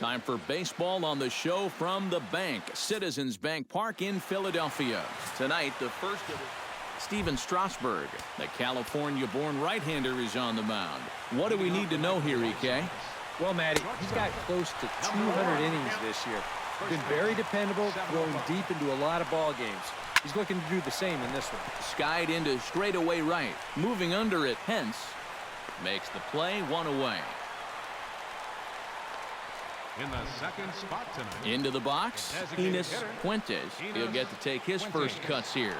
Time for baseball on the show from the bank. Citizens Bank Park in Philadelphia. Tonight, the first of Steven Strasburg, the California-born right-hander, is on the mound. What do we need to know here, EK? Well, Matty, he's got close to 200 innings this year. Been very dependable, throwing deep into a lot of ball games. He's looking to do the same in this one. Skied into straightaway right. Moving under it, Hence makes the play, one away. In the second spot tonight, into the box, Enos Fuentes. He'll get to take his first cuts here.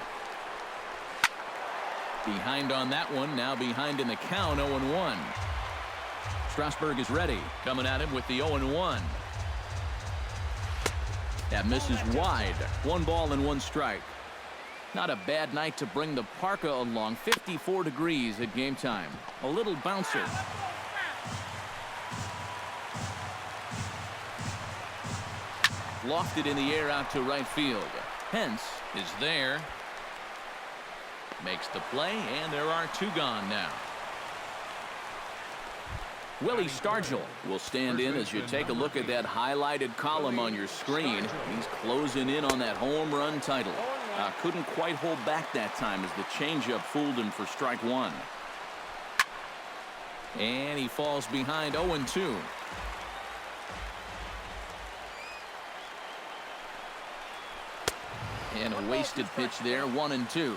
Behind on that one, now behind in the count, 0-1. Strasburg is ready, coming at him with the 0-1. That misses wide. 1 ball and 1 strike. Not a bad night to bring the parka along. 54 degrees at game time. A little bouncer. Lofted in the air out to right field. Hence is there. Makes the play, and there are 2 gone now. Willie Stargell will stand in as you take a look at that highlighted column on your screen. He's closing in on that home run title. Couldn't quite hold back that time as the changeup fooled him for strike 1. And he falls behind 0-2. And a wasted pitch there, 1-2.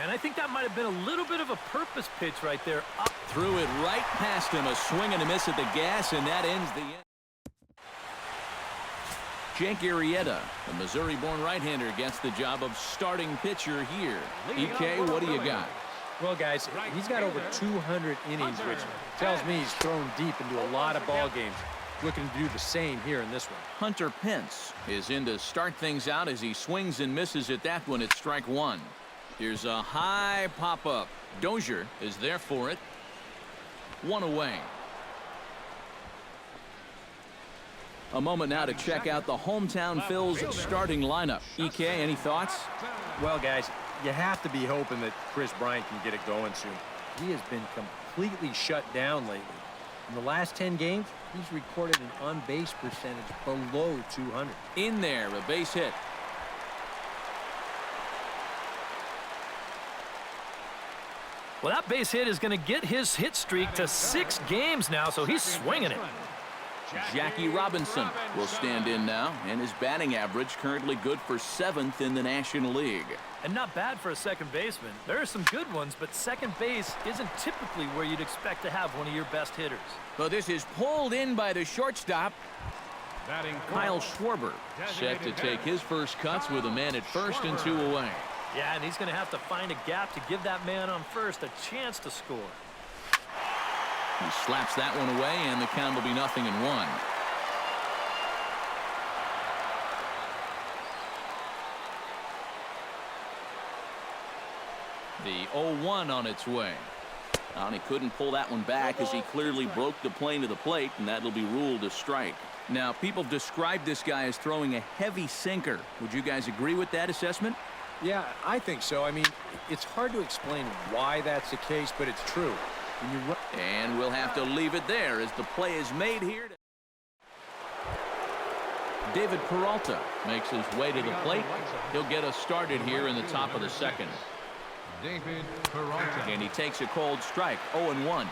And I think that might have been a little bit of a purpose pitch right there. Up. Threw it right past him, a swing and a miss at the gas, and that ends the end. Jake Arrieta, the Missouri-born right-hander, gets the job of starting pitcher here. EK, what do you got? Well, guys, he's got over 200 innings, which tells me he's thrown deep into a lot of ball games. Looking to do the same here in this one. Hunter Pence is in to start things out as he swings and misses at that one at strike 1. Here's a high pop-up. Dozier is there for it. 1 away. A moment now to check out the hometown Phils starting lineup. EK, any thoughts? Well, guys, you have to be hoping that Kris Bryant can get it going soon. He has been completely shut down lately. In the last 10 games, he's recorded an on-base percentage below 200. In there, a base hit. Well, that base hit is going to get his hit streak to 6 games now, so he's swinging it. Jackie Robinson will stand in now, and his batting average currently good for 7th in the National League. And not bad for a second baseman. There are some good ones, but second base isn't typically where you'd expect to have one of your best hitters. Well, this is pulled in by the shortstop. Kyle Schwarber set to take his first cuts with a man at first and 2 away. Yeah, and he's going to have to find a gap to give that man on first a chance to score. He slaps that one away, and the count will be 0-1. The 0-1 on its way. And he couldn't pull that one back as he clearly broke the plane to the plate, and that'll be ruled a strike. Now, people describe this guy as throwing a heavy sinker. Would you guys agree with that assessment? Yeah, I think so. I mean, it's hard to explain why that's the case, but it's true. And we'll have to leave it there as the play is made here. David Peralta makes his way to the plate. He'll get us started here in the top of the second. David Bryant. And he takes a cold strike, 0-1.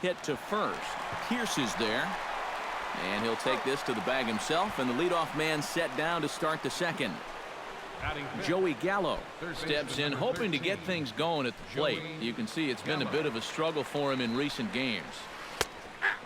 Hit to first. Pierce is there. And he'll take this to the bag himself, and the leadoff man set down to start the second. Joey Gallo steps in, hoping to get things going at the plate. You can see it's been a bit of a struggle for him in recent games.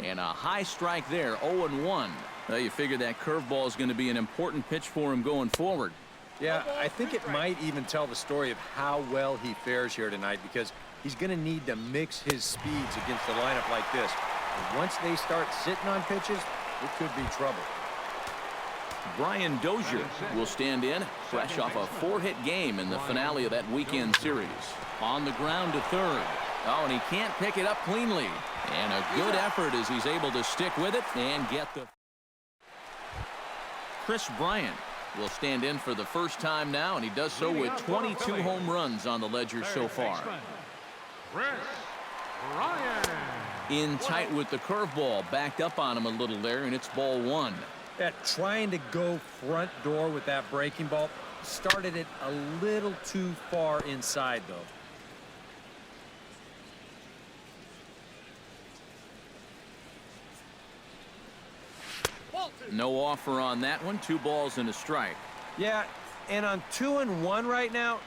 And a high strike there, 0-1. Well, you figure that curveball is going to be an important pitch for him going forward. Yeah, I think it might even tell the story of how well he fares here tonight, because he's going to need to mix his speeds against a lineup like this. And once they start sitting on pitches, it could be trouble. Brian Dozier will stand in, fresh off a 4-hit game in the finale of that weekend series. On the ground to third. Oh, and he can't pick it up cleanly. And a good effort as he's able to stick with it and get the... Kris Bryant will stand in for the first time now, and he does so with 22 home runs on the ledger so far. Kris Bryant. In tight with the curveball, backed up on him a little there, and it's ball one. Yeah, trying to go front door with that breaking ball started it a little too far inside, though. No offer on that one. 2 balls and a strike. Yeah, and on 2-1 right now,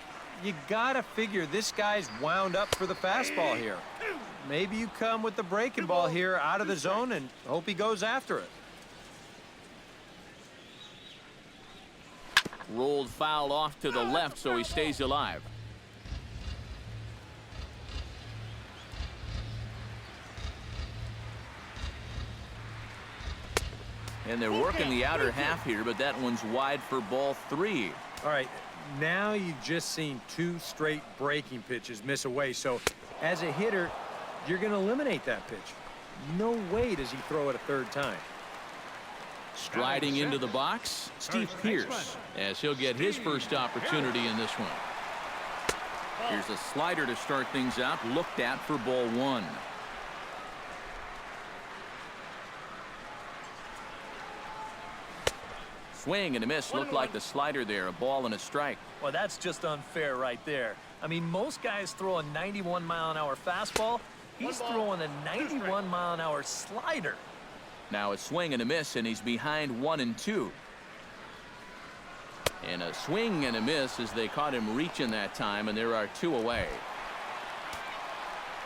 you gotta figure this guy's wound up for the fastball here. Maybe you come with the breaking ball here out of the zone and hope he goes after it. Rolled foul off to the left, so he stays alive. And they're working the outer half here, but that one's wide for ball 3. All right, now you've just seen 2 straight breaking pitches miss away. So as a hitter, you're going to eliminate that pitch. No way does he throw it a 3rd time. Striding into the box, Steve Pearce, as he'll get his first opportunity in this one. Here's a slider to start things out, looked at for ball 1. Swing and a miss. Looked like the slider there. A ball and a strike. Well, that's just unfair right there. I mean, most guys throw a 91-mile-an-hour fastball. He's throwing a 91-mile-an-hour slider. Now a swing and a miss, and he's behind 1-2. And a swing and a miss as they caught him reaching that time, and there are 2 away.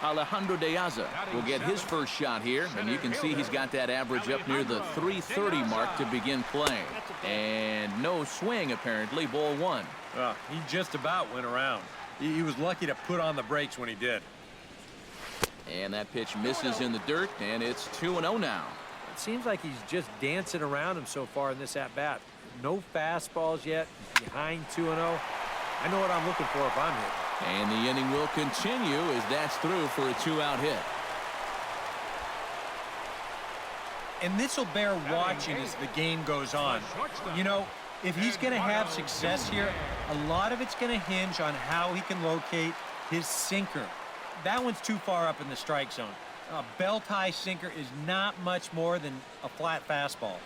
Alejandro De Aza will get his first shot here, and you can see he's got that average up near the 330 mark to begin playing. And no swing, apparently. Ball 1. He just about went around. He was lucky to put on the brakes when he did. And that pitch misses in the dirt, and it's 2-0 now. It seems like he's just dancing around him so far in this at-bat. No fastballs yet. Behind 2-0. I know what I'm looking for if I'm hitting. And the inning will continue as that's through for a 2-out hit. And this will bear watching as the game goes on. You know, if he's going to have success here, a lot of it's going to hinge on how he can locate his sinker. That one's too far up in the strike zone. A belt-high sinker is not much more than a flat fastball.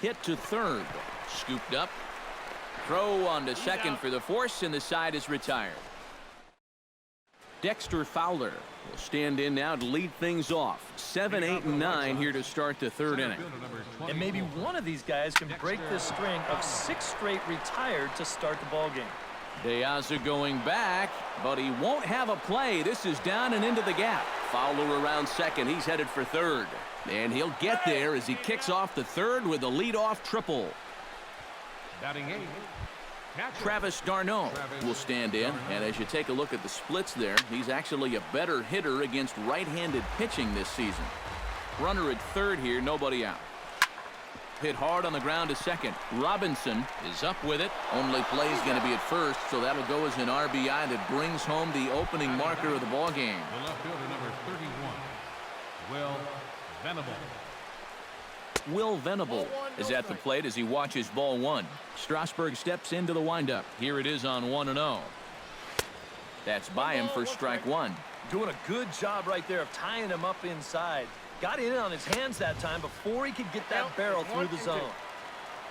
Hit to third. Scooped up. Throw on to second for the force, and the side is retired. Dexter Fowler will stand in now to lead things off. 7, 8, and 9 here to start the 3rd inning. And maybe one of these guys can break this string of 6 straight retired to start the ball game. De Aza going back, but he won't have a play. This is down and into the gap. Fowler around second. He's headed for 3rd. And he'll get there as he kicks off the 3rd with a leadoff triple. Batting 8. Travis d'Arnaud will stand in, and as you take a look at the splits there, he's actually a better hitter against right-handed pitching this season. Runner at 3rd here, nobody out. Hit hard on the ground to second. Robinson is up with it. Only play is going to be at 1st, so that'll go as an RBI that brings home the opening marker of the ball game. The left fielder, number 31, Will Venable. Will Venable is at the plate as he watches ball 1. Strasburg steps into the windup. Here it is on 1-0. That's by him for strike 1. Doing a good job right there of tying him up inside. Got in on his hands that time before he could get that barrel through the zone.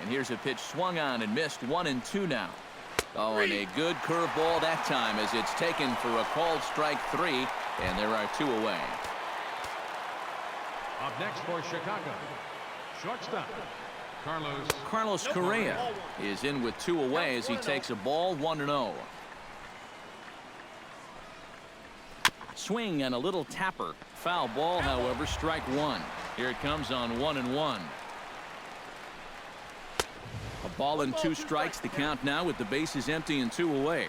And here's a pitch swung on and missed. 1-2 now. Oh, and a good curveball that time as it's taken for a called strike 3, and there are 2 away. Up next for Chicago, shortstop, Carlos Correa is in with 2 away as he takes a ball. 1-0. Swing and a little tapper. Foul ball, however, strike 1. Here it comes on 1-1. A ball and 2 strikes the count now with the bases empty and 2 away.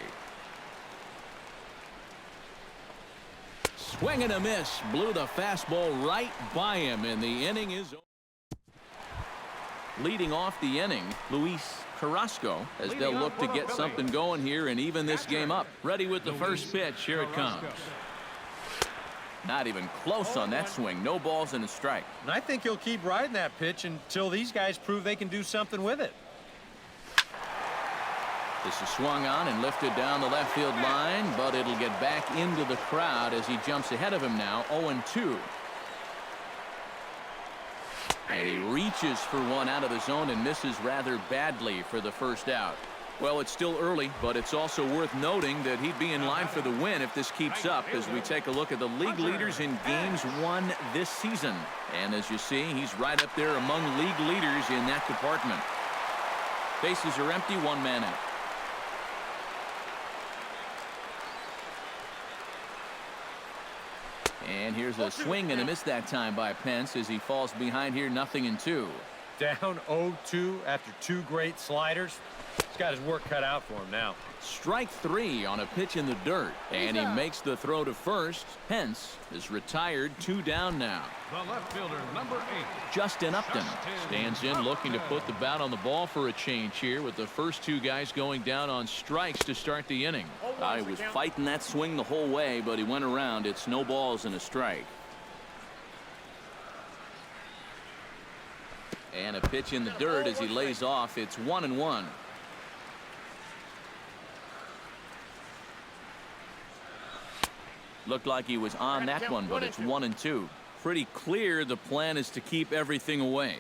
Swing and a miss. Blew the fastball right by him, and the inning is over. Leading off the inning, Luis Carrasco, as they'll look to get something going here and even this game up. Ready with the first pitch. Here it comes. Not even close on that swing. No balls and a strike. And I think he'll keep riding that pitch until these guys prove they can do something with it. This is swung on and lifted down the left field line, but it'll get back into the crowd as he jumps ahead of him now, 0-2. And he reaches for one out of the zone and misses rather badly for the first out. Well, it's still early, but it's also worth noting that he'd be in line for the win if this keeps up as we take a look at the league leaders in games won this season. And as you see, he's right up there among league leaders in that department. Bases are empty, one man out. And here's a swing and a miss that time by Pence as he falls behind here, 0-2. Down 0-2 after two great sliders. He's got his work cut out for him now. Strike three on a pitch in the dirt, and he makes the throw to first. Pence is retired, 2 down now. The left fielder, number 8. Justin Upton stands in looking to put the bat on the ball for a change here with the first 2 guys going down on strikes to start the inning. He was fighting that swing the whole way, but he went around. It's no balls and a strike. And a pitch in the dirt as he lays off. It's 1-1. Looked like he was on that one, but it's 1-2. Pretty clear the plan is to keep everything away.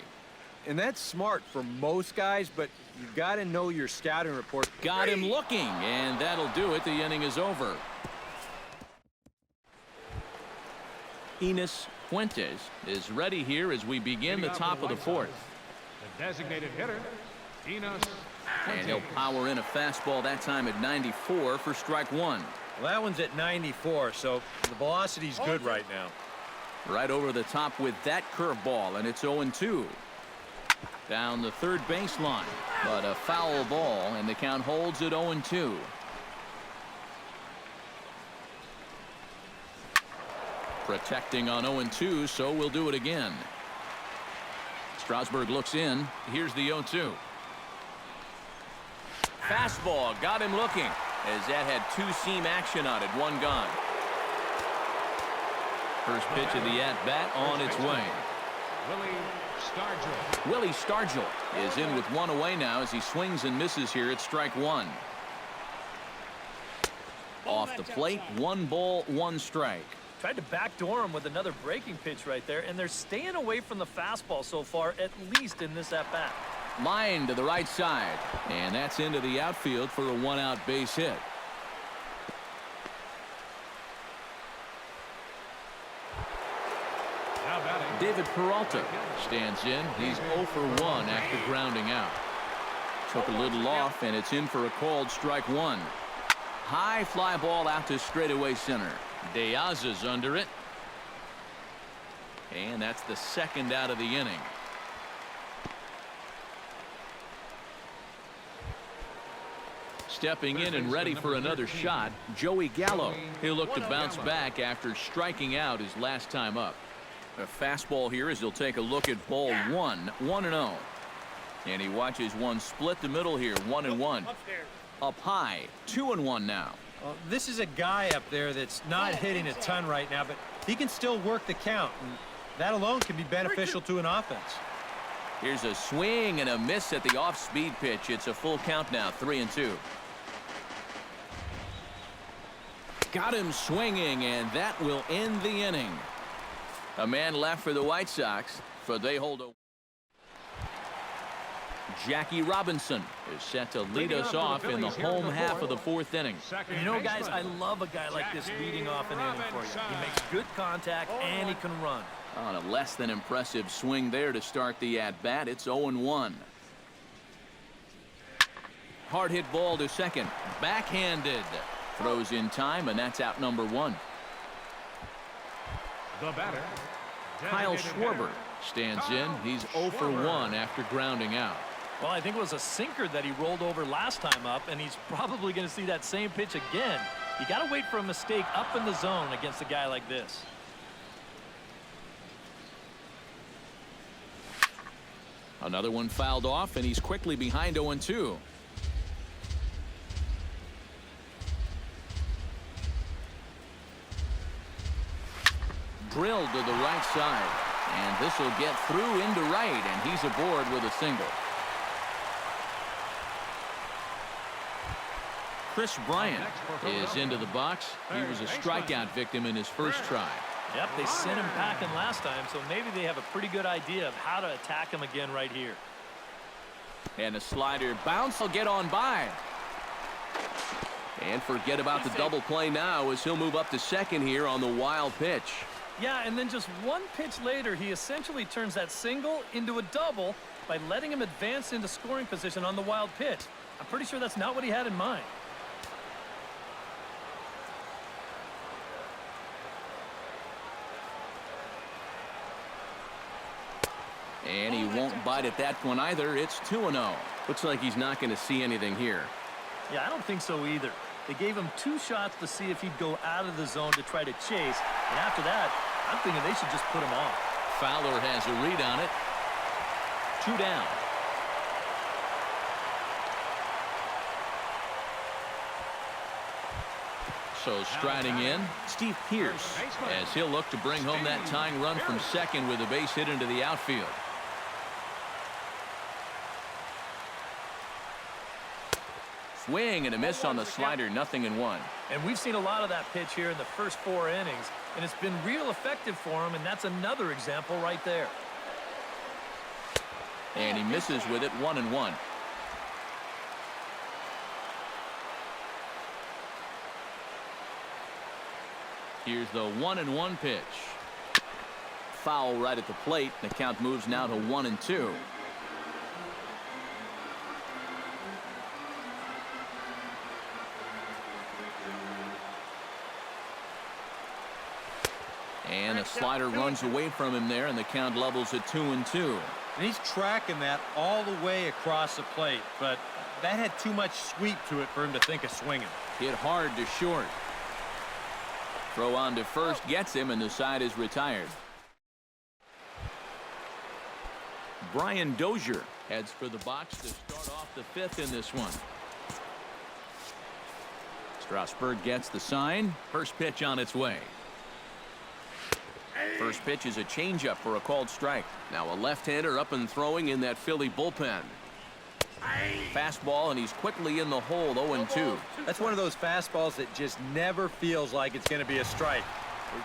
And that's smart for most guys, but you've got to know your scouting report. Got him looking, and that'll do it. The inning is over. Enos Fuentes is ready here as we begin the top of the fourth. The designated hitter, Enos And he'll power in a fastball that time at 94 for strike one. Well, that one's at 94, so the velocity's good right now. Right over the top with that curveball, and it's 0-2. Down the third baseline, but a foul ball, and the count holds at 0-2. Protecting on 0-2, so we'll do it again. Strasburg looks in. Here's the 0-2. Fastball got him looking as that had two-seam action on it. One gone. First pitch of the at-bat on its way. Willie Stargell is in with one away now as he swings and misses here at strike one. Off the plate, 1 ball, 1 strike. Tried to backdoor him with another breaking pitch right there, and they're staying away from the fastball so far, at least in this at-bat. Line to the right side, and that's into the outfield for a 1-out base hit. David Peralta stands in. He's 0 for 1 after grounding out. Took a little off, and it's in for a called strike one. High fly ball out to straightaway center. Diaz is under it. And that's the second out of the inning. Stepping in and ready for another shot, Joey Gallo. He'll look to bounce back after striking out his last time up. A fastball here as he'll take a look at ball one, 1-0. And he watches one split the middle here, 1-1. Up high, 2-1 now. Well, this is a guy up there that's not hitting a ton right now, but he can still work the count, and that alone can be beneficial to an offense. Here's a swing and a miss at the off-speed pitch. It's a full count now, 3-2. Got him swinging, and that will end the inning. A man left for the White Sox, for they hold a... Jackie Robinson is set to lead us off in the home half of the fourth inning. You know, guys, I love a guy like this leading off an inning for you. He makes good contact, and he can run. On a less than impressive swing there to start the at-bat. It's 0-1. Hard hit ball to second. Backhanded. Throws in time, and that's out number 1. The batter, Kyle Schwarber stands in. He's 0 for 1 after grounding out. Well, I think it was a sinker that he rolled over last time up, and he's probably going to see that same pitch again. You got to wait for a mistake up in the zone against a guy like this. Another one fouled off, and he's quickly behind 0-2. Drilled to the right side, and this will get through into right, and he's aboard with a single. Kris Bryant is into the box. He was a strikeout victim in his first try. Yep, they sent him packing last time, so maybe they have a pretty good idea of how to attack him again right here. And a slider bounce will get on by. And forget about the double play now as he'll move up to second here on the wild pitch. Yeah, and then just one pitch later, he essentially turns that single into a double by letting him advance into scoring position on the wild pitch. I'm pretty sure that's not what he had in mind. And he won't bite at that one either. It's 2-0. Looks like he's not going to see anything here. Yeah, I don't think so either. They gave him 2 shots to see if he'd go out of the zone to try to chase. And after that, I'm thinking they should just put him off. Fowler has a read on it. 2 down. So striding in, Steve Pearce, as he'll look to bring home that tying run from second with a base hit into the outfield. Swing and a miss on the slider, 0-1. And we've seen a lot of that pitch here in the first 4 innings, and it's been real effective for him, and that's another example right there. And he misses with it, 1-1. Here's the 1-1 pitch. Foul right at the plate. The count moves now to 1-2. And a slider runs away from him there, and the count levels at 2-2. And he's tracking that all the way across the plate, but that had too much sweep to it for him to think of swinging. Hit hard to short. Throw on to first gets him, and the side is retired. Brian Dozier heads for the box to start off the 5th in this one. Strasburg gets the sign. First pitch on its way. First pitch is a changeup for a called strike. Now a left-hander up and throwing in that Philly bullpen. Fastball, and he's quickly in the hole, 0-2. That's one of those fastballs that just never feels like it's going to be a strike.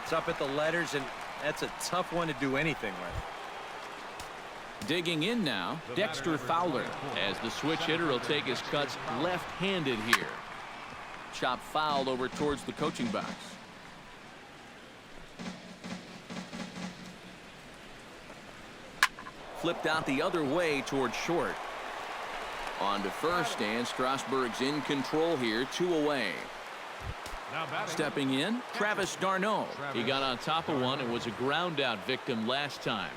It's up at the letters, and that's a tough one to do anything with. Digging in now, Dexter Fowler, as the switch hitter will take his cuts left-handed here. Chop fouled over towards the coaching box. Flipped out the other way towards short. On to first, and Strasburg's in control here, 2 away. Stepping in, Travis d'Arnaud. He got on top of one and was a ground out victim last time.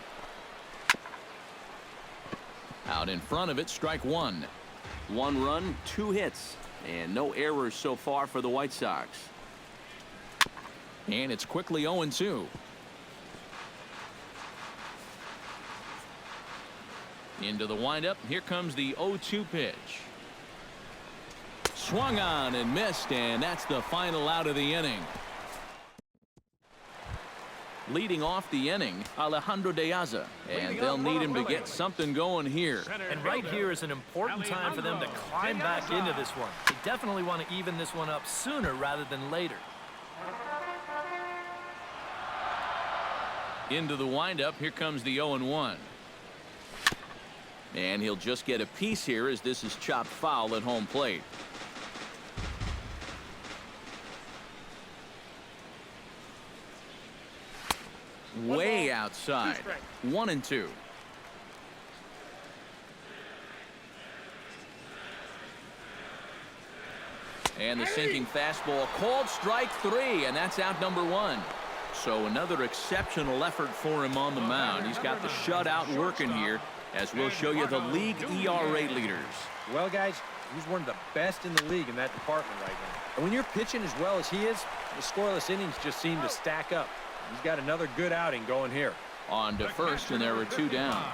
Out in front of it, strike 1. 1 run, 2 hits, and no errors so far for the White Sox. And it's quickly 0-2. Into the windup. Here comes the 0-2 pitch. Swung on and missed, and that's the final out of the inning. Leading off the inning, Alejandro De Aza, and they'll need him to get something going here. And right here is an important time for them to climb back into this one. They definitely want to even this one up sooner rather than later. Into the windup. Here comes the 0-1. And he'll just get a piece here as this is chopped foul at home plate. Way outside. 1-2. And the sinking fastball called strike 3, and that's out number 1. So another exceptional effort for him on the mound. He's got the shutout working here, as we'll show you the league ERA leaders. Well, guys, he's one of the best in the league in that department right now. And when you're pitching as well as he is, the scoreless innings just seem to stack up. He's got another good outing going here. On to first, and there are 2 down.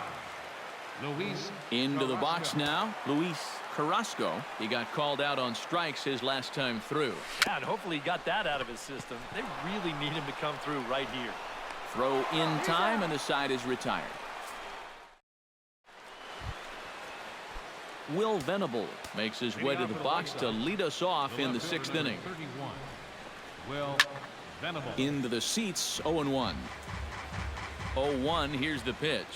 Into the box now, Luis Carrasco. He got called out on strikes his last time through. Yeah, and hopefully he got that out of his system. They really need him to come through right here. Throw in time, and the side is retired. Will Venable makes his way to the box to lead us off in the 6th inning. 31. Will Venable. Into the seats, 0-1. 0-1, here's the pitch.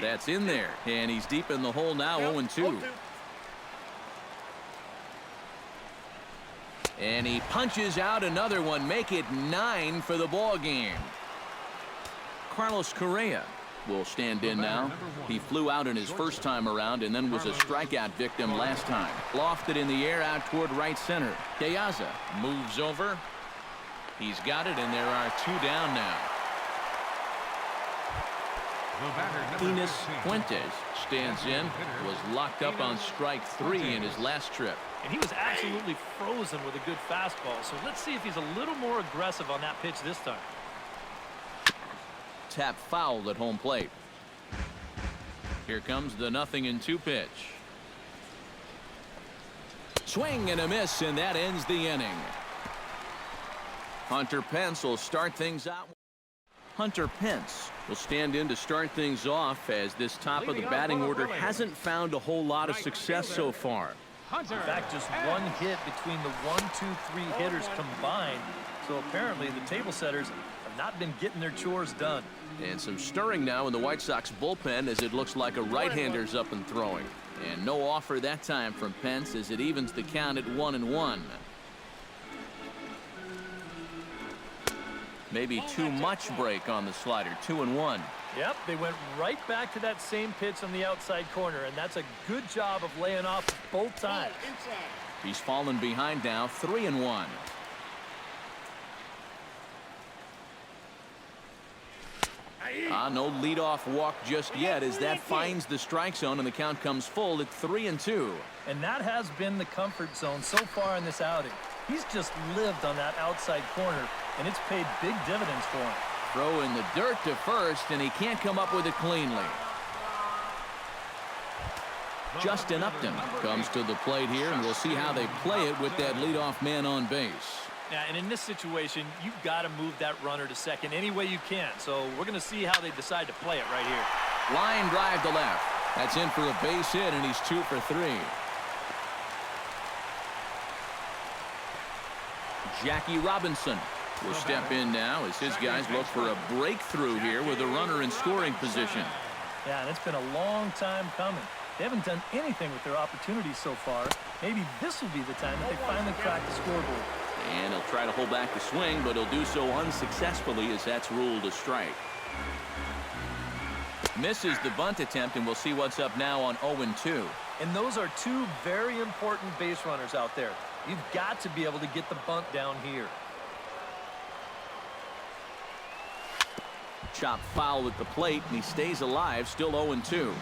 That's in there, and he's deep in the hole now, 0-2. And he punches out another one, make it 9 for the ball game. Carlos Correa will stand in now. He flew out in his first time around and then was a strikeout victim last time. Lofted in the air out toward right center. De Aza moves over. He's got it, and there are 2 down now. Enos Fuentes stands in, was locked up on strike 3 in his last trip. And he was absolutely frozen with a good fastball. So let's see if he's a little more aggressive on that pitch this time. Tap fouled at home plate. Here comes the 0-2 pitch. Swing and a miss, and that ends the inning. Hunter Pence will start things out. Hunter Pence will stand in to start things off, as this top of the batting order hasn't found a whole lot of success so far. In fact, just 1 hit between the 1, 2, 3 hitters combined. So apparently the table setters have not been getting their chores done. And some stirring now in the White Sox bullpen, as it looks like a right-hander's up and throwing. And no offer that time from Pence, as it evens the count at 1-1. Maybe too much break on the slider. 2-1. Yep, they went right back to that same pitch on the outside corner, and that's a good job of laying off both times. He's fallen behind now, 3-1. No leadoff walk just yet, as that finds the strike zone, and the count comes full at 3-2. And that has been the comfort zone so far in this outing. He's just lived on that outside corner, and it's paid big dividends for him. Throw in the dirt to first, and he can't come up with it cleanly. Justin Upton comes to the plate here, and we'll see how they play it with that leadoff man on base. Yeah, and in this situation, you've got to move that runner to second any way you can. So we're going to see how they decide to play it right here. Line drive to left. That's in for a base hit, and he's 2 for 3. Jackie Robinson will step in now, as his guys look for a breakthrough here with a runner in scoring position. Yeah, and it's been a long time coming. They haven't done anything with their opportunities so far. Maybe this will be the time that they finally crack the scoreboard. And he'll try to hold back the swing, but he'll do so unsuccessfully, as that's ruled a strike. Misses the bunt attempt, and we'll see what's up now on 0-2. And those are 2 very important base runners out there. You've got to be able to get the bunt down here. Chop foul at the plate, and he stays alive, still 0-2.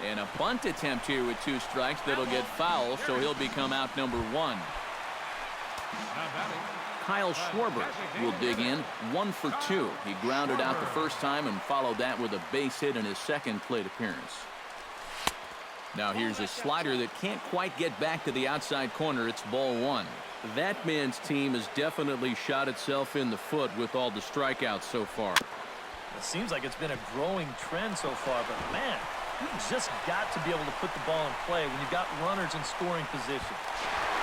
And a bunt attempt here with 2 strikes that'll get foul, so he'll become out number 1. Kyle Schwarber will dig in, 1 for 2. He grounded out the first time and followed that with a base hit in his second plate appearance. Now here's a slider that can't quite get back to the outside corner. It's ball 1. That man's team has definitely shot itself in the foot with all the strikeouts so far. It seems like it's been a growing trend so far, but man, you've just got to be able to put the ball in play when you've got runners in scoring position.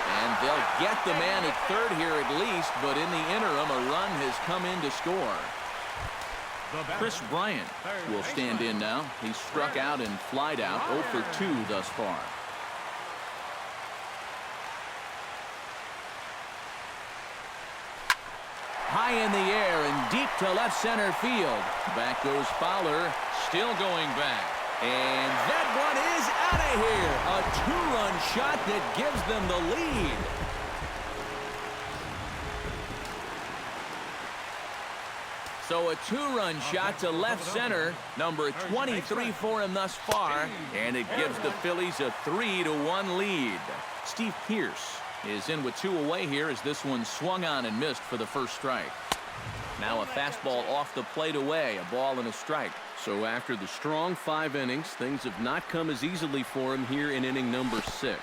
And they'll get the man at third here at least, but in the interim, a run has come in to score. Chris Bryant will stand in now. He's struck out and flied out, 0 for 2 thus far. High in the air and deep to left center field. Back goes Fowler, still going back. And that one is out of here. A 2-run shot that gives them the lead. So a 2-run shot to left center, number 23 for him thus far, and it gives the Phillies a 3-1 lead. Steve Pearce is in with 2 away here, as this one swung on and missed for the first strike. Now a fastball off the plate away, a ball and a strike. So after the strong 5 innings, things have not come as easily for him here in inning number 6.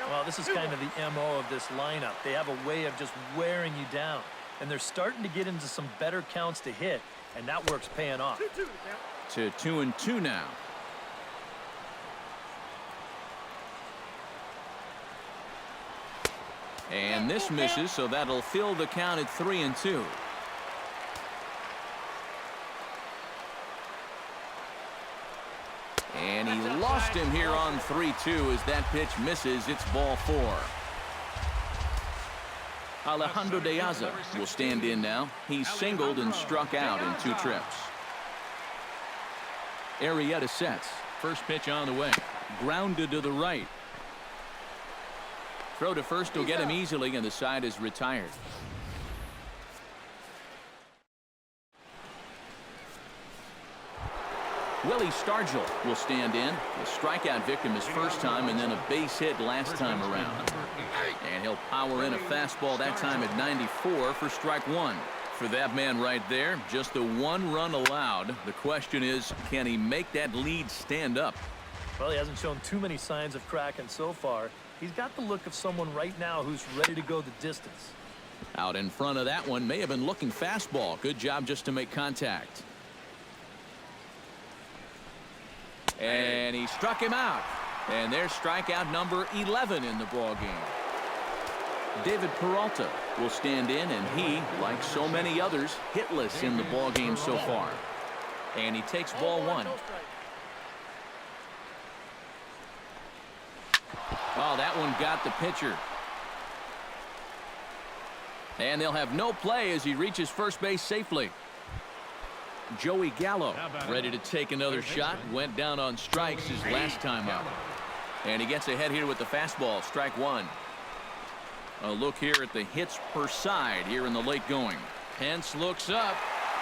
Well, this is kind of the MO of this lineup. They have a way of just wearing you down. And they're starting to get into some better counts to hit, and that work's paying off. To 2-2 now. And this misses, so that'll fill the count at 3-2. And he lost him here on 3-2 as that pitch misses. It's ball 4. Alejandro De Aza will stand in now. He's singled and struck out in 2 trips. Arrieta sets. First pitch on the way. Grounded to the right. Throw to first will get him easily, and the side is retired. Willie Stargell will stand in. The strikeout victim his first time, and then a base hit last time around. And he'll power in a fastball that time at 94 for strike 1. For that man right there, just the 1 run allowed. The question is, can he make that lead stand up? Well, he hasn't shown too many signs of cracking so far. He's got the look of someone right now who's ready to go the distance. Out in front of that one, may have been looking fastball. Good job just to make contact. And he struck him out. And there's strikeout number 11 in the ball game. David Peralta will stand in, and he, like so many others, hitless in the ball game so far. And he takes ball 1. Oh, that one got the pitcher. And they'll have no play as he reaches first base safely. Joey Gallo ready to take another shot. Went down on strikes his last time out. And he gets ahead here with the fastball. Strike 1. A look here at the hits per side here in the late going. Pence looks up.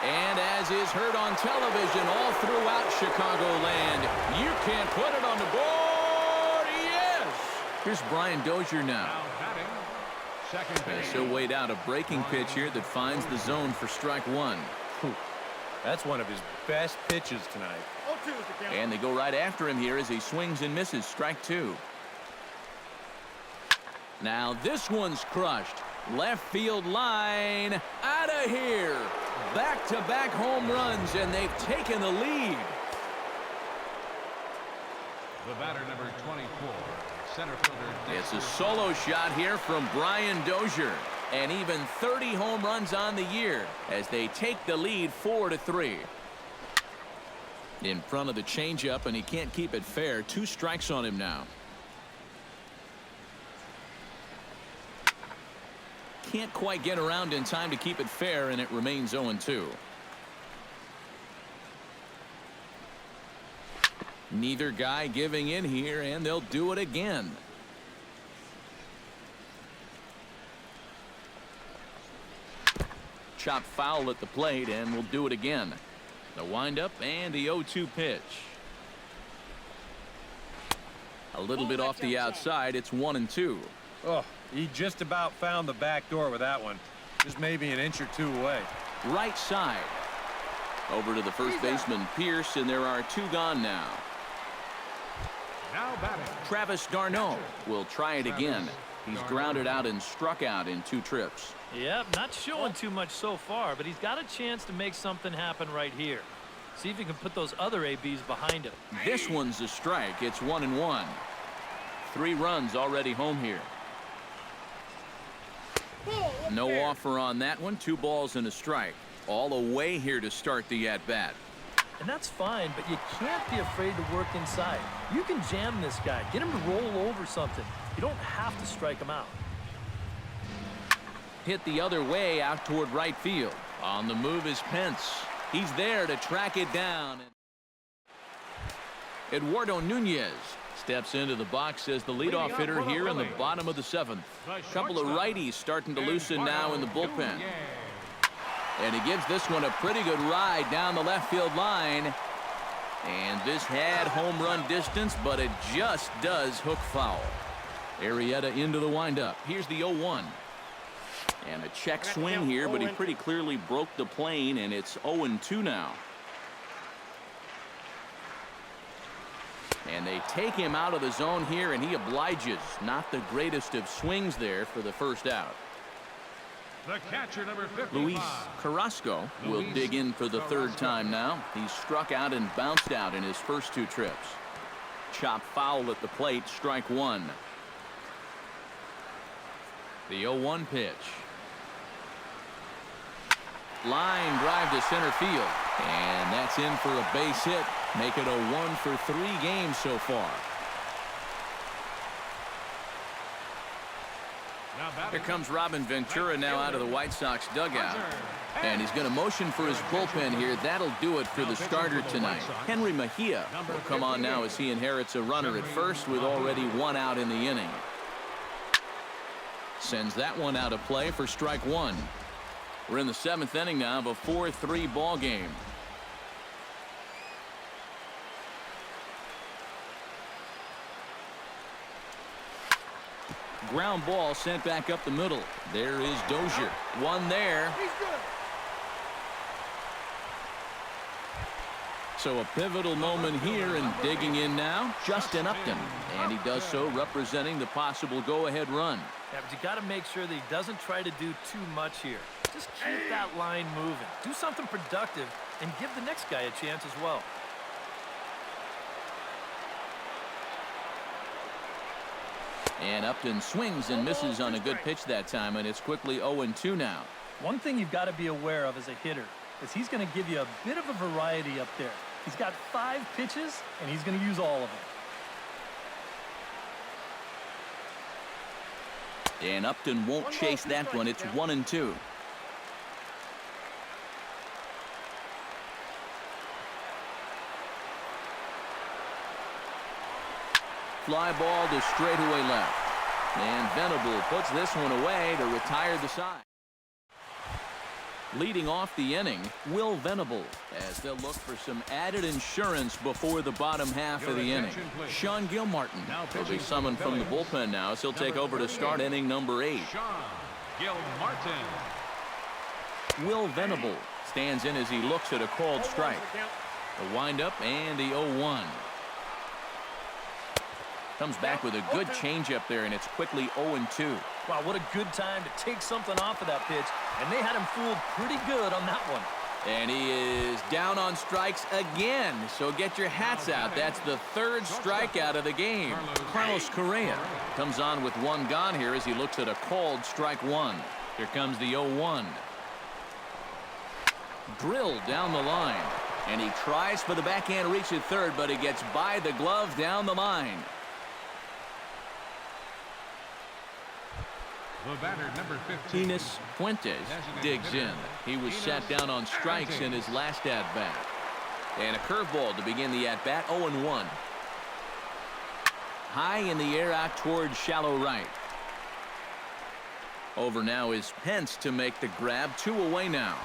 And as is heard on television all throughout Chicagoland, you can't put it on the board. Yes! Here's Brian Dozier now. He'll wait out a breaking pitch here that finds the zone for strike 1. That's one of his best pitches tonight. And they go right after him here as he swings and misses. Strike 2. Now this one's crushed. Left field line. Out of here. Back-to-back home runs, and they've taken the lead. The batter, number 24, center fielder. It's a solo shot here from Brian Dozier. And even 30 home runs on the year as they take the lead 4-3. In front of the changeup, and he can't keep it fair. 2 strikes on him now. Can't quite get around in time to keep it fair, and it remains 0-2. Neither guy giving in here, and they'll do it again. Chop foul at the plate, and we'll do it again. The windup and the 0-2 pitch. A little bit off the outside. It's 1-2. Oh, he just about found the back door with that one. Just maybe an inch or 2 away. Right side. Over to the first baseman, Pierce, and there are 2 gone now. Now batting. Travis d'Arnaud will try it again. He's grounded out and struck out in 2 trips. Yep, not showing too much so far, but he's got a chance to make something happen right here. See if he can put those other ABs behind him. This one's a strike. It's 1-1. 3 runs already home here. No offer on that one. 2 balls and a strike. All away here to start the at-bat. And that's fine, but you can't be afraid to work inside. You can jam this guy. Get him to roll over something. You don't have to strike him out. Hit the other way out toward right field. On the move is Pence. He's there to track it down. Eduardo Nunez steps into the box as the leadoff hitter here in the bottom of the 7th. A couple of righties starting to loosen now in the bullpen. And he gives this one a pretty good ride down the left field line. And this had home run distance, but it just does hook foul. Arrieta into the windup. Here's the 0-1. And a check swing here, but he pretty clearly broke the plane, and it's 0-2 now. And they take him out of the zone here, and he obliges. Not the greatest of swings there for the first out. The catcher, number 55. Luis Carrasco will dig in for the third time now. He's struck out and bounced out in his first 2 trips. Chop foul at the plate, strike 1. The 0-1 pitch. Line drive to center field. And that's in for a base hit. Make it a 1 for 3 games so far. Here comes Robin Ventura now out of the White Sox dugout. And he's going to motion for his bullpen here. That'll do it for the starter tonight. Henry Mejia will come on now as he inherits a runner at first with already 1 out in the inning. Sends that one out of play for strike 1. We're in the 7th inning now of a 4-3 ball game. Ground ball sent back up the middle. There is Dozier. 1 there. So a pivotal moment here, and digging in now, Justin Upton. And he does so representing the possible go-ahead run. Yeah, but you got to make sure that he doesn't try to do too much here. Just keep that line moving. Do something productive and give the next guy a chance as well. And Upton swings and misses on a good pitch that time, and it's quickly 0-2 now. One thing you've got to be aware of as a hitter is he's going to give you a bit of a variety up there. He's got 5 pitches, and he's going to use all of them. And Upton won't chase that one. It's 1-2. Fly ball to straightaway left. And Venable puts this one away to retire the side. Leading off the inning, Will Venable, as they'll look for some added insurance before the bottom half of the inning. Sean Gilmartin will be summoned from the bullpen now, so he'll take over to start inning number 8. Sean Gilmartin. Will Venable stands in as he looks at a called strike. The windup and the 0-1. Comes back with a good changeup there, and it's quickly 0-2. Wow, what a good time to take something off of that pitch, and they had him fooled pretty good on that one. And he is down on strikes again, so get your hats out. That's the 3rd strikeout of the game. Carlos Correa comes on with 1 gone here as he looks at a called strike 1. Here comes the 0-1. Drilled down the line, and he tries for the backhand reach at third, but he gets by the glove down the line. The batter, number 15. Enos Fuentes digs in. He was sat down on strikes in his last at-bat. And a curveball to begin the at-bat, 0-1. High in the air out towards shallow right. Over now is Pence to make the grab. 2 away now.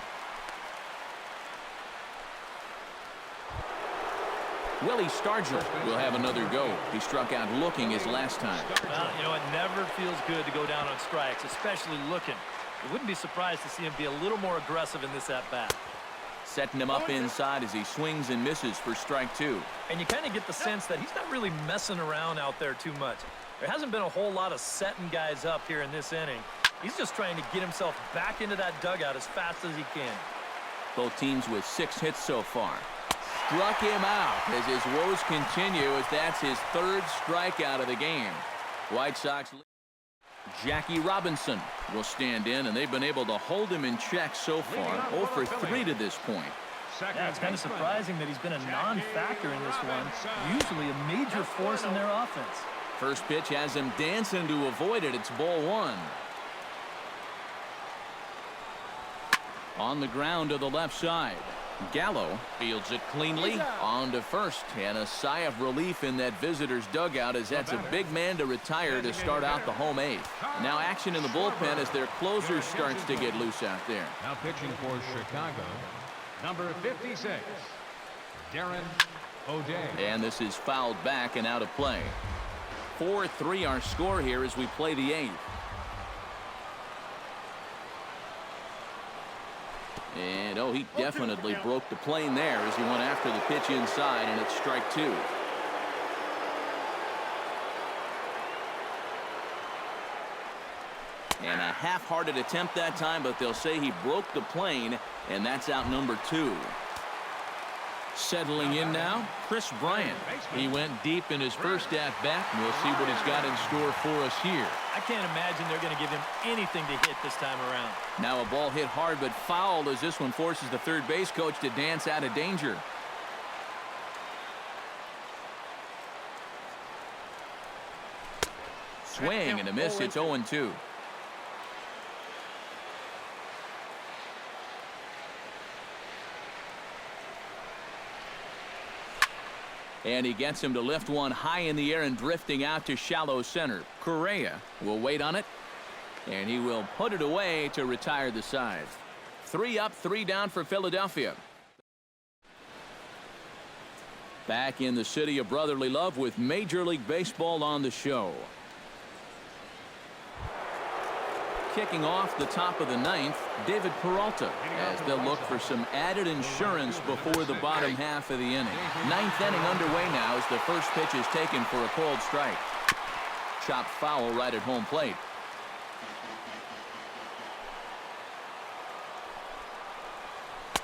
Willie Stargell will have another go. He struck out looking his last time. Well, you know, it never feels good to go down on strikes, especially looking. I wouldn't be surprised to see him be a little more aggressive in this at-bat. Setting him up inside as he swings and misses for strike 2. And you kind of get the sense that he's not really messing around out there too much. There hasn't been a whole lot of setting guys up here in this inning. He's just trying to get himself back into that dugout as fast as he can. Both teams with 6 hits so far. Struck him out as his woes continue, as that's his 3rd strikeout of the game. White Sox. Jackie Robinson will stand in, and they've been able to hold him in check so far. 0 for 3 to this point. Yeah, it's kind of surprising that he's been a non-factor in this one. Usually a major force in their offense. First pitch has him dancing to avoid it. It's ball 1. On the ground to the left side. Gallo fields it cleanly on to first, and a sigh of relief in that visitor's dugout, as that's a big man to retire to start out the home 8th. Now action in the bullpen as their closer starts to get loose out there. Now pitching for Chicago, number 56, Darren O'Day. And this is fouled back and out of play. 4-3 our score here as we play the 8th. And, oh, he definitely broke the plane there as he went after the pitch inside, and it's strike 2. And a half-hearted attempt that time, but they'll say he broke the plane, and that's out number 2. Settling in now, Kris Bryant. He went deep in his first at-bat, and we'll see what he's got in store for us here. I can't imagine they're going to give him anything to hit this time around. Now a ball hit hard but fouled as this one forces the third base coach to dance out of danger. Swing and a miss. It's 0-2. And he gets him to lift one high in the air and drifting out to shallow center. Correa will wait on it, and he will put it away to retire the side. 3 up, 3 down for Philadelphia. Back in the city of brotherly love with Major League Baseball on the show. Kicking off the top of the 9th, David Peralta, as they'll look for some added insurance before the bottom half of the inning. 9th inning underway now as the first pitch is taken for a called strike. Chopped foul right at home plate.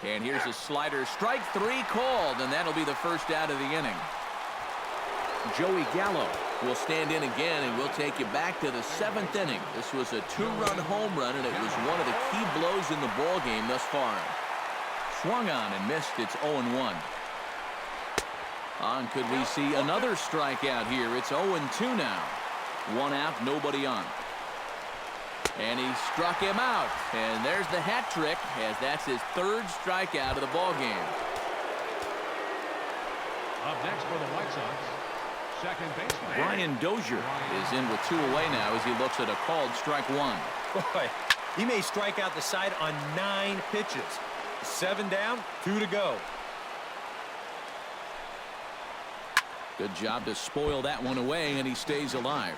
And here's a slider. Strike 3 called, and that'll be the first out of the inning. Joey Gallo will stand in again, and we'll take you back to the 7th inning. This was a 2-run home run, and it was one of the key blows in the ball game thus far. Swung on and missed. It's 0-1. On, could we see another strikeout here? It's 0-2 now. 1 out, nobody on. And he struck him out, and there's the hat trick, as that's his 3rd strikeout of the ball game. Up next for the White Sox, second baseman Brian Dozier is in with 2 away now as he looks at a called strike 1. Boy, he may strike out the side on 9 pitches. 7 down, 2 to go. Good job to spoil that one away, and he stays alive.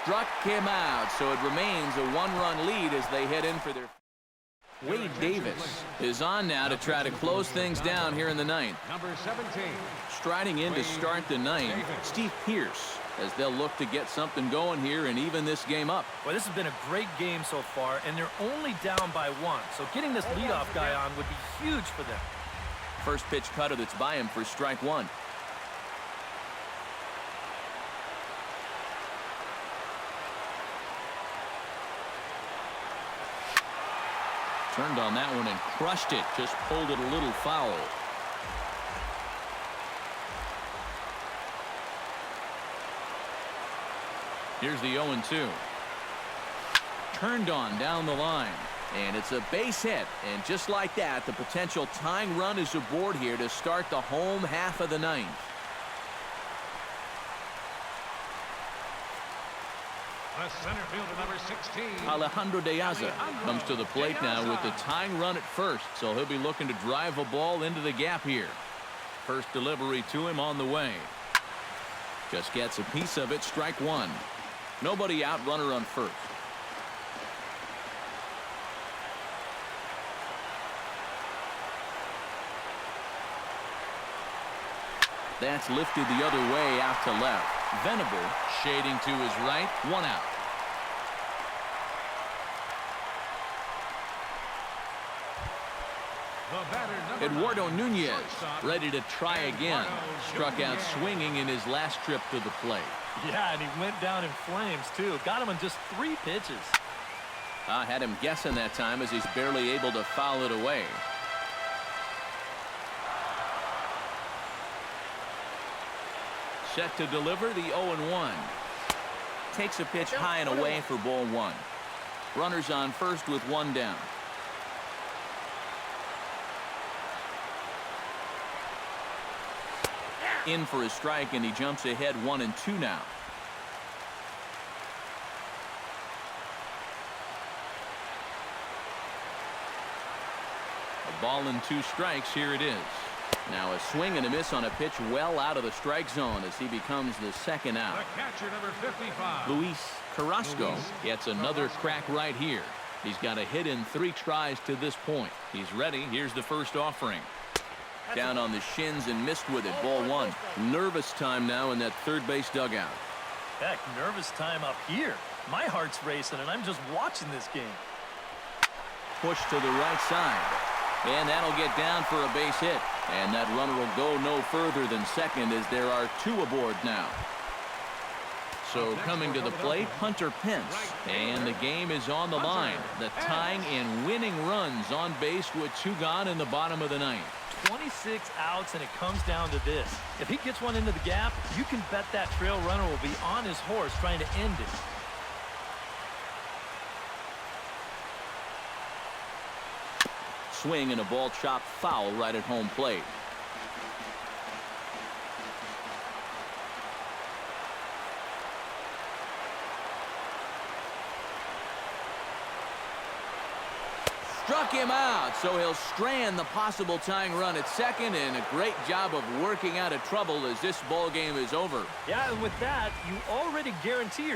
Struck him out, so it remains a 1-run lead as they head in for their... Wade Davis is on now to try to close things down here in the 9th. number 17. Striding in to start the 9th, Steve Pearce, as they'll look to get something going here and even this game up. Well, this has been a great game so far, and they're only down by 1. So getting this leadoff guy on would be huge for them. First pitch cutter that's by him for strike 1. Turned on that one and crushed it. Just pulled it a little foul. Here's the 0-2. Turned on down the line. And it's a base hit. And just like that, the potential tying run is aboard here to start the home half of the 9th. The center fielder, number 16. Alejandro De Aza comes to the plate now with the tying run at first, so he'll be looking to drive a ball into the gap here. First delivery to him on the way. Just gets a piece of it, strike 1. Nobody out, runner on first. That's lifted the other way out to left. Venable shading to his right. 1 out. Eduardo Nunez ready to try again. Struck out swinging in his last trip to the plate. Yeah, and he went down in flames, too. Got him in just 3 pitches. I had him guessing that time as he's barely able to foul it away. Set to deliver the 0-1. Takes a pitch high and away for ball 1. Runners on first with 1 down. In for a strike, and he jumps ahead 1-2 now. A ball and 2 strikes. Here it is. Now a swing and a miss on a pitch well out of the strike zone as he becomes the 2nd out. The catcher, number 55. Luis Carrasco gets another crack right here. He's got a hit in 3 tries to this point. He's ready. Here's the first offering. Down on the shins and missed with it. Ball one. Nervous time now in that third base dugout. Heck, nervous time up here. My heart's racing, and I'm just watching this game. Push to the right side. And that'll get down for a base hit. And that runner will go no further than second as there are two aboard now. So coming to the plate, Hunter Pence. And the game is on the line. The tying and winning runs on base with two gone in the bottom of the ninth. 26 outs, and it comes down to this. If he gets one into the gap, you can bet that trail runner will be on his horse trying to end it. Swing and a ball chopped foul right at home plate. Struck him out, so he'll strand the possible tying run at second, and a great job of working out of trouble as this ball game is over. Yeah, and with that, you already guarantee yourself